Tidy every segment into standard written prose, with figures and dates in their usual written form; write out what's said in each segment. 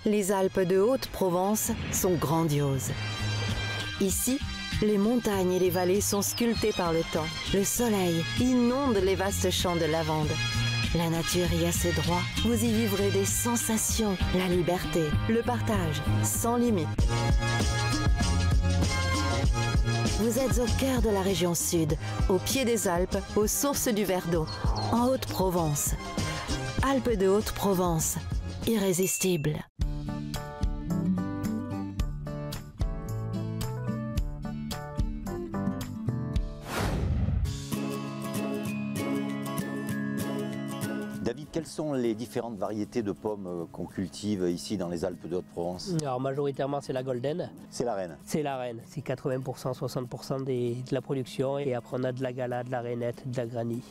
Les Alpes de Haute-Provence sont grandioses. Ici, les montagnes et les vallées sont sculptées par le temps. Le soleil inonde les vastes champs de lavande. La nature y a ses droits. Vous y vivrez des sensations, la liberté, le partage, sans limite. Vous êtes au cœur de la région sud, au pied des Alpes, aux sources du Verdon, en Haute-Provence. Alpes de Haute-Provence, irrésistible. David, quelles sont les différentes variétés de pommes qu'on cultive ici dans les Alpes de Haute-Provence? Alors majoritairement c'est la Golden. C'est la reine. C'est la reine, c'est 80%, 60% de la production. Et après on a de la Gala, de la Rainette, de la Granny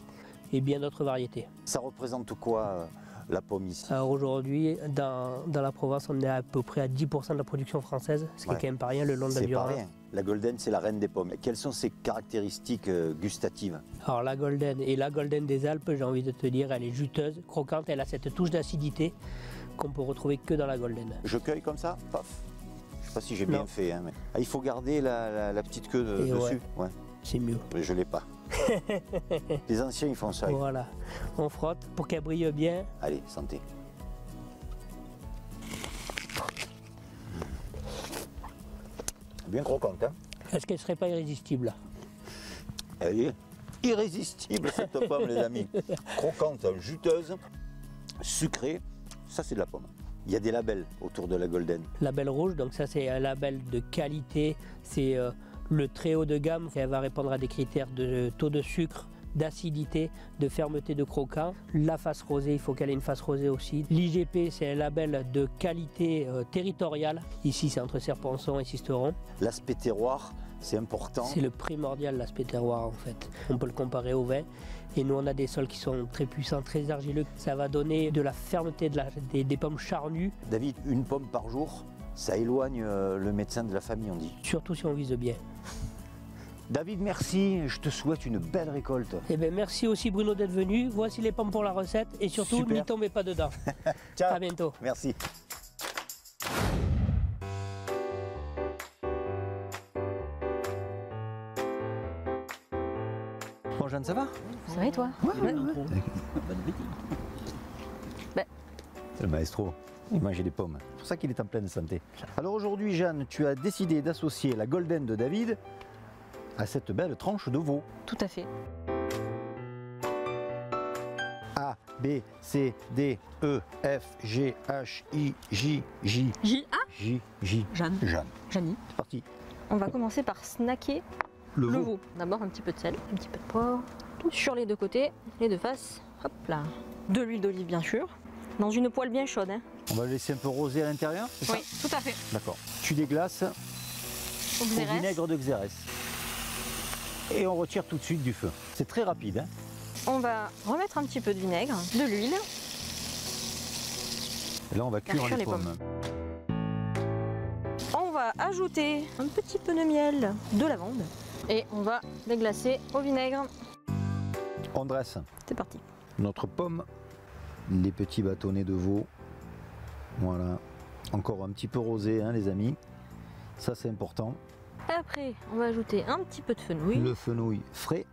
et bien d'autres variétés. Ça représente quoi la pomme ici? Alors aujourd'hui dans la Provence on est à peu près à 10% de la production française, ce qui est quand même pas rien le long de la C'est pas Durance. rien. La Golden, c'est la reine des pommes. Quelles sont ses caractéristiques gustatives? Alors la Golden et la Golden des Alpes, j'ai envie de te dire, elle est juteuse, croquante, elle a cette touche d'acidité qu'on peut retrouver que dans la Golden. Je cueille comme ça, paf. Je sais pas si j'ai bien fait, hein, mais... il faut garder la petite queue dessus. Ouais. C'est mieux. Mais je l'ai pas. Les anciens ils font ça. Voilà, on frotte pour qu'elle brille bien. Allez, santé. Bien croquante, hein? Est-ce qu'elle serait pas irrésistible? Elle est irrésistible cette pomme, les amis. Croquante, juteuse, sucrée. Ça, c'est de la pomme. Il y a des labels autour de la Golden. Label rouge, donc ça c'est un label de qualité. C'est le très haut de gamme. Elle va répondre à des critères de taux de sucre, d'acidité, de fermeté de croquant. La face rosée, il faut qu'elle ait une face rosée aussi. L'IGP, c'est un label de qualité territoriale. Ici, c'est entre Serre-Ponçon et Sisteron. L'aspect terroir, c'est important. C'est le primordial, l'aspect terroir en fait. On peut le comparer au vin. Et nous, on a des sols qui sont très puissants, très argileux. Ça va donner de la fermeté, des pommes charnues. David, une pomme par jour, ça éloigne le médecin de la famille, on dit. Surtout si on vise bien. David, merci. Je te souhaite une belle récolte. Eh bien, merci aussi Bruno d'être venu. Voici les pommes pour la recette. Et surtout, Super. n'y tombez pas dedans. Ciao. À bientôt. Merci. Bon, Jeanne, ça va? Ça va et toi? Ouais. C'est le maestro. Il mangeait des pommes. C'est pour ça qu'il est en pleine santé. Alors aujourd'hui, Jeanne, tu as décidé d'associer la Golden de David à cette belle tranche de veau. Tout à fait. A, B, C, D, E, F, G, H, I, J, J. J-A? J, J. Jeanne. Jeanne. Janie. C'est parti. On va commencer par snacker Le le veau. veau. D'abord un petit peu de sel, un petit peu de poivre. Tout sur les deux côtés, les deux faces. Hop là. De l'huile d'olive bien sûr. Dans une poêle bien chaude. Hein. On va le laisser un peu rosé à l'intérieur, c'est Oui, tout à fait. ça? D'accord. Tu déglaces Au au xérès. vinaigre de Xérès. Et on retire tout de suite du feu. C'est très rapide, hein? On va remettre un petit peu de vinaigre, de l'huile. Et là, on va cuire cuire les les pommes. On va ajouter un petit peu de miel, de lavande. Et on va déglacer au vinaigre. On dresse C'est parti. notre pomme, les petits bâtonnets de veau. Voilà. Encore un petit peu rosé, hein, les amis. Ça, c'est important. Après, on va ajouter un petit peu de fenouil. Le fenouil frais.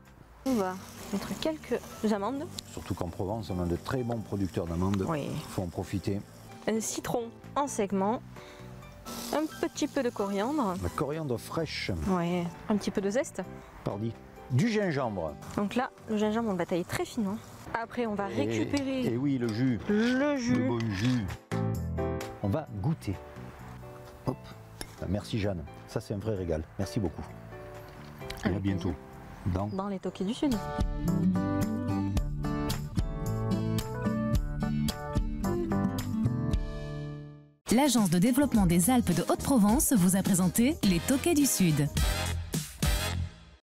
On va mettre quelques amandes. Surtout qu'en Provence, on a de très bons producteurs d'amandes. Oui. Il faut en profiter. Un citron en segments. Un petit peu de coriandre. La coriandre fraîche, Ouais. Un petit peu de zeste. pardi. Du gingembre. Donc là, le gingembre, on va tailler très finement. Après, on va récupérer Et oui, le jus. le jus. Le bon jus. On va goûter. Hop. Merci Jeanne. Ça, c'est un vrai régal. Merci beaucoup. Et à Avec bientôt. Dans les Tokay du Sud. L'Agence de développement des Alpes de Haute-Provence vous a présenté les Tokay du Sud.